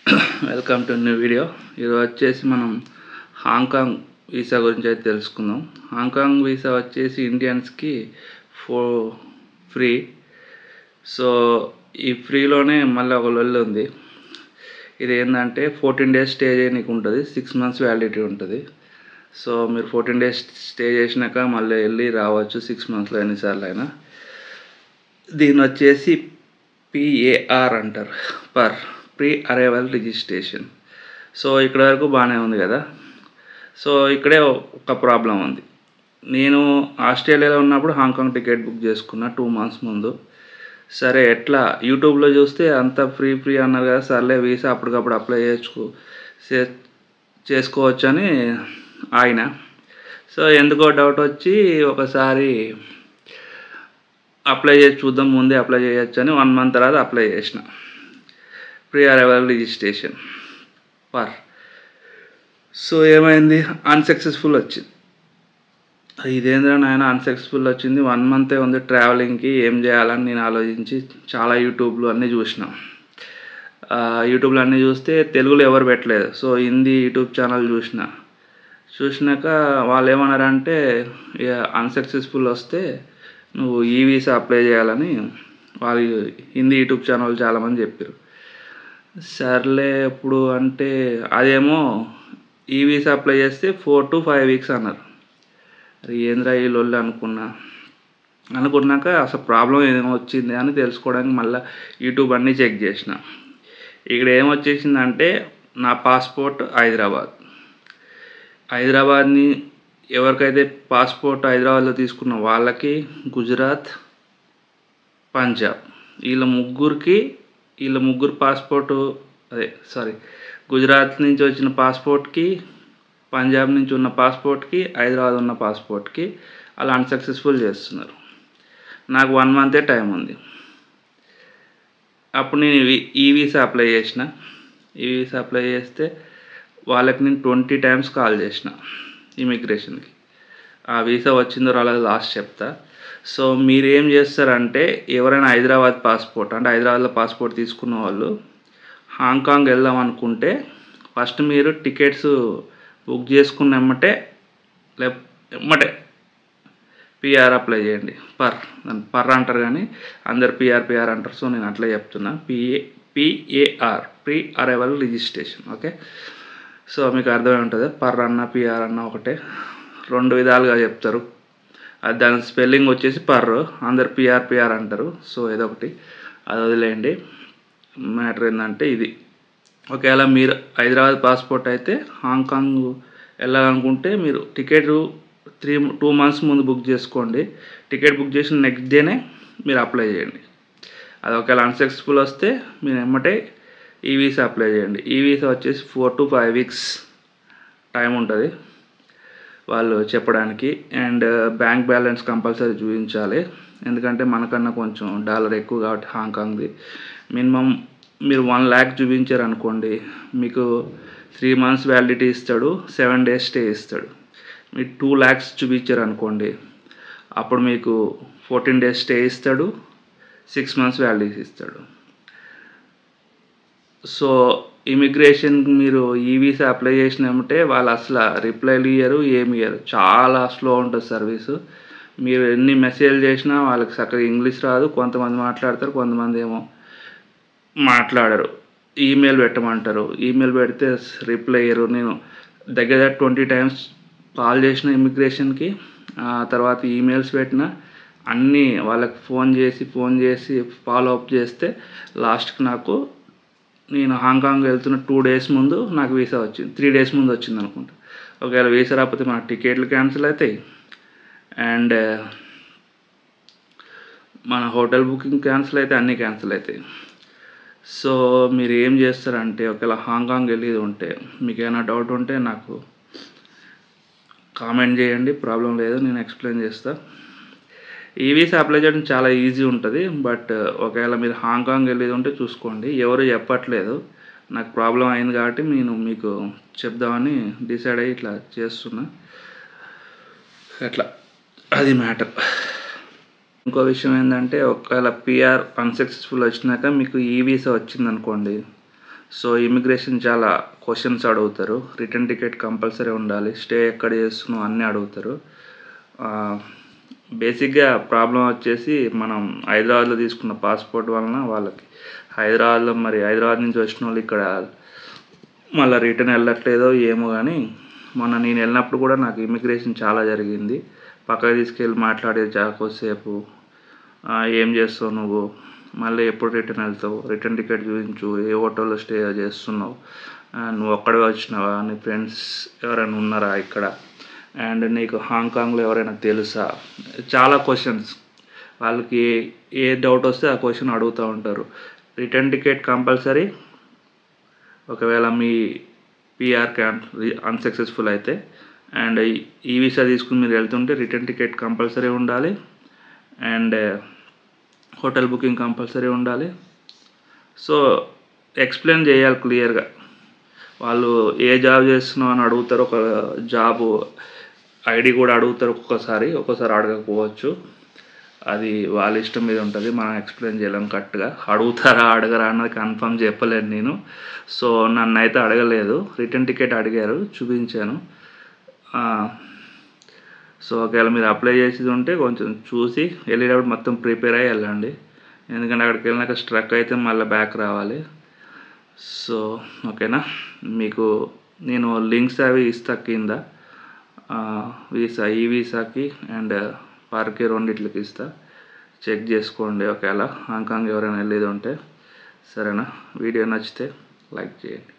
Welcome to new video. ఈరోజు వచ్చేసి మనం హాంకాంగ్ వీసా గురించి అయితే తెలుసుకుందాం. హాంకాంగ్ వీసా వచ్చేసి ఇండియన్స్కి ఫ్రీ. సో ఈ ఫ్రీలోనే మళ్ళీ ఒక లొల్లి ఉంది. ఇది ఏంటంటే 14 days స్టే చేయడానికి ఉంటుంది, 6 months వ్యాలిడిటీ ఉంటుంది. సో మీరు 14 days స్టే చేసినాక మళ్ళీ వెళ్ళి రావచ్చు 6 monthsలో ఎన్నిసార్లు అయినా. దీని వచ్చేసి PAR అంటారు, per pre arrival registration. So ఇక్కడ వరకు బాగానే ఉంది కదా. సో ఇక్కడే ఒక ప్రాబ్లం ఉంది. నేను ఆస్ట్రేలియాలో ఉన్నప్పుడు హాంకాంగ్ టికెట్ బుక్ చేసుకున్నా 2 months ముందు. సరే ఎట్లా యూట్యూబ్లో చూస్తే అంత ఫ్రీ అన్నారు కదా, సర్లే వీసా అప్పటికప్పుడు అప్లై చేసుకోవచ్చు అని ఆయన. సో ఎందుకో డౌట్ వచ్చి ఒకసారి అప్లై చేసి చూద్దాం, ముందే అప్లై చేయొచ్చు అని 1 month తర్వాత అప్లై చేసిన pre arrival registration per. So ఏమైంది, అన్సక్సెస్ఫుల్ వచ్చింది. ఇదేంద్రా నాయన అన్సక్సెస్ఫుల్ వచ్చింది, 1 month ఉంది ట్రావెలింగ్కి, ఏం చేయాలని నేను ఆలోచించి చాలా యూట్యూబ్లో అన్నీ చూసినా. యూట్యూబ్లో అన్నీ చూస్తే తెలుగులో ఎవరు పెట్టలేదు. సో హిందీ యూట్యూబ్ ఛానల్ చూసినాక వాళ్ళు ఏమన్నారంటే అన్సక్సెస్ఫుల్ వస్తే నువ్వు ఈ వీసా అప్లై చేయాలని వాళ్ళు హిందీ యూట్యూబ్ ఛానల్ చాలామంది చెప్పారు. సర్లే ఇప్పుడు అంటే అదేమో ఈ వీసా అప్లై చేస్తే 4 to 5 weeks అన్నారు. అది ఏంద్రా ఈ లొల్లి అనుకున్నాక అసలు ప్రాబ్లం ఏమో వచ్చింది అని తెలుసుకోవడానికి మళ్ళీ యూట్యూబ్ అన్నీ చెక్ చేసిన. ఇక్కడ ఏమొచ్చేసిందంటే నా పాస్పోర్ట్ హైదరాబాద్ని ఎవరికైతే పాస్పోర్ట్ హైదరాబాద్లో తీసుకున్న వాళ్ళకి గుజరాత్, పంజాబ్, వీళ్ళ ముగ్గురు పాస్పోర్టు గుజరాత్ నుంచి వచ్చిన పాస్పోర్ట్కి, పంజాబ్ నుంచి ఉన్న పాస్పోర్ట్కి, హైదరాబాద్ ఉన్న పాస్పోర్ట్కి అలా అన్సక్సెస్ఫుల్ చేస్తున్నారు. నాకు 1 month టైం ఉంది. అప్పుడు నేను ఈ వీసా అప్లై చేస్తే వాళ్ళకి నేను 20 times కాల్ చేసిన ఇమిగ్రేషన్కి. ఆ వీసా వచ్చిందో రాలేదో లాస్ట్ చెప్తా. సో మీరు ఏం చేస్తారంటే ఎవరైనా హైదరాబాద్ పాస్పోర్ట్ అంటే హైదరాబాద్లో పాస్పోర్ట్ తీసుకున్న వాళ్ళు హాంకాంగ్ వెళ్దాం అనుకుంటే ఫస్ట్ మీరు టికెట్స్ బుక్ చేసుకున్న ఎమ్మటే పిఆర్ అప్లై చేయండి. పర్ అంటారు కానీ అందరు పిఆర్ అంటారు. సో నేను అట్లా చెప్తున్నా, PAR pre arrival registration. Okay, so మీకు అర్థమై ఉంటుంది. పర్ అన్న పిఆర్ అన్న ఒకటే, 2 విధాలుగా చెప్తారు. అది దాని స్పెల్లింగ్ వచ్చేసి పర్, అందరు పిఆర్ అంటారు. సో ఏదో ఒకటి, అది వదిలేయండి. మ్యాటర్ ఏంటంటే ఇది, ఒకవేళ మీరు హైదరాబాద్ పాస్పోర్ట్ అయితే హాంకాంగ్ వెళ్ళాలనుకుంటే మీరు టికెట్ 2 months ముందు బుక్ చేసుకోండి. టికెట్ బుక్ చేసిన నెక్స్ట్ డేనే మీరు అప్లై చేయండి. అది ఒకవేళ అన్సక్సెస్ఫుల్ వస్తే మీరు ఎమ్మటే ఈ వీసా అప్లై చేయండి. ఈ వీసా వచ్చేసి 4 to 5 weeks టైం ఉంటుంది వాళ్ళు చెప్పడానికి. అండ్ బ్యాంక్ బ్యాలెన్స్ కంపల్సరీ చూపించాలి, ఎందుకంటే మనకన్నా కొంచెం డాలర్ ఎక్కువ కాబట్టి హాంకాంగ్ది. మినిమం మీరు 1 lakh చూపించారు అనుకోండి, మీకు 3 months వ్యాలిడిటీ ఇస్తాడు, 7 days స్టే ఇస్తాడు. మీరు 2 lakhs చూపించారు అనుకోండి, అప్పుడు మీకు 14 days స్టే ఇస్తాడు, 6 months వ్యాలిడిటీ ఇస్తాడు. సో ఇమిగ్రేషన్కి మీరు ఈ వీసా అప్లై చేసినామంటే వాళ్ళు అసలు రిప్లైలు ఏమి ఇయ్యరు, చాలా స్లో ఉంటుంది సర్వీసు. మీరు ఎన్ని మెసేజ్లు చేసినా వాళ్ళకి చక్కగా ఇంగ్లీష్ రాదు, కొంతమంది మాట్లాడతారు, కొంతమంది ఏమో మాట్లాడరు. ఈమెయిల్ పెట్టమంటారు, ఈమెయిల్ పెడితే రిప్లై ఇయ్యరు. నేను దగ్గర 20 times కాల్ చేసిన ఇమిగ్రేషన్కి, తర్వాత ఈమెయిల్స్ పెట్టిన, అన్నీ వాళ్ళకి ఫోన్ చేసి ఫాలో అప్ చేస్తే లాస్ట్కి నేను హాంకాంగ్ వెళ్తున్న 2 days ముందు నాకు వీసా వచ్చింది, 3 days ముందు వచ్చింది అనుకుంటా. ఒకవేళ వీసా రాకపోతే మన టికెట్లు క్యాన్సిల్ అవుతాయి, అండ్ మన హోటల్ బుకింగ్ క్యాన్సిల్ అవుతాయి, అన్నీ క్యాన్సిల్ అవుతాయి. సో మీరు ఏం చేస్తారంటే ఒకవేళ హాంకాంగ్ వెళ్ళేది ఉంటే, మీకు ఏమైనా డౌట్ ఉంటే నాకు కామెంట్ చేయండి, ప్రాబ్లం లేదు, నేను ఎక్స్ప్లెయిన్ చేస్తాను. ఈ వీసా అప్లై చేయడం చాలా ఈజీ ఉంటుంది. బట్ ఒకవేళ మీరు హాంకాంగ్ వెళ్ళేది ఉంటే చూసుకోండి, ఎవరు చెప్పట్లేదు, నాకు ప్రాబ్లం అయింది కాబట్టి నేను మీకు చెప్దామని డిసైడ్ అయ్యి ఇట్లా చేస్తున్నా. అట్లా అది మ్యాటర్. ఇంకో విషయం ఏంటంటే ఒకవేళ పిఆర్ అన్సక్సెస్ఫుల్ వచ్చినాక మీకు ఈ వీసా వచ్చిందనుకోండి, సో ఇమిగ్రేషన్ చాలా క్వశ్చన్స్ అడుగుతారు. రిటర్న్ టికెట్ కంపల్సరీ ఉండాలి, స్టే ఎక్కడ చేస్తున్నావు అన్నీ అడుగుతారు. బేసిక్గా ప్రాబ్లం వచ్చేసి మనం హైదరాబాద్లో తీసుకున్న పాస్పోర్ట్ వలన వాళ్ళకి హైదరాబాద్ నుంచి వచ్చిన వాళ్ళు ఇక్కడ మళ్ళీ రిటర్న్ వెళ్ళట్లేదో ఏమో కానీ మొన్న నేను వెళ్ళినప్పుడు కూడా నాకు ఇమిగ్రేషన్ చాలా జరిగింది. పక్కకు తీసుకెళ్ళి మాట్లాడేది చాలాసేపు, ఏం చేస్తావు నువ్వు, మళ్ళీ ఎప్పుడు రిటర్న్ వెళ్తావు, రిటర్న్ టికెట్ చూపించు, ఏ హోటల్లో స్టే చేస్తున్నావు, నువ్వు ఒక్కడే వచ్చినావా, నీ ఫ్రెండ్స్ ఎవరైనా ఉన్నారా ఇక్కడ, అండ్ నీకు హాంకాంగ్లో ఎవరైనా తెలుసా, చాలా క్వశ్చన్స్. వాళ్ళకి ఏ డౌట్ వస్తే ఆ క్వశ్చన్ అడుగుతూ ఉంటారు. Return ticket compulsory. ఒకవేళ మీ పిఆర్ అన్సక్సెస్ఫుల్ అయితే అండ్ ఈ వీసా తీసుకుని మీరు వెళ్తుంటే రిటర్న్ టికెట్ కంపల్సరీ ఉండాలి, అండ్ హోటల్ బుకింగ్ కంపల్సరీ ఉండాలి. సో ఎక్స్ప్లెయిన్ చేయాలి క్లియర్గా. వాళ్ళు ఏ జాబ్ చేస్తున్నావు అని అడుగుతారు, ఒక జాబు ఐడి కూడా అడుగుతారు, ఒక్కొక్కసారి అడగకపోవచ్చు. అది వాళ్ళ ఇష్టం మీద ఉంటుంది, మనం ఎక్స్ప్లెయిన్ చేయలేం కరెక్ట్గా. అడుగుతారా అడగరా అన్నది కన్ఫర్మ్ చెప్పలేను నేను. సో నన్ను అయితే అడగలేదు, రిటర్న్ టికెట్ అడిగారు, చూపించాను. సో ఒకవేళ మీరు అప్లై చేసేది ఉంటే కొంచెం చూసి వెళ్ళేటప్పుడు మొత్తం ప్రిపేర్ అయ్యి వెళ్ళండి, ఎందుకంటే అక్కడికి వెళ్ళినాక స్ట్రక్ అయితే మళ్ళీ బ్యాక్ రావాలి. సో ఓకేనా, మీకు నేను లింక్స్ అవి ఇస్తా కింద, ఈ వీసాకి అండ్ పార్కే రెండిట్లకి ఇస్తా, చెక్ చేసుకోండి ఒకవేళ హాంకాంగ్ ఎవరైనా వెళ్ళేది ఉంటే. సరేనా, వీడియో నచ్చితే లైక్ చేయండి.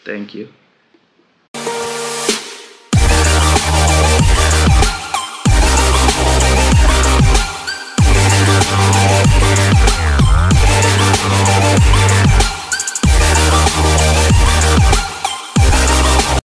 Thank you.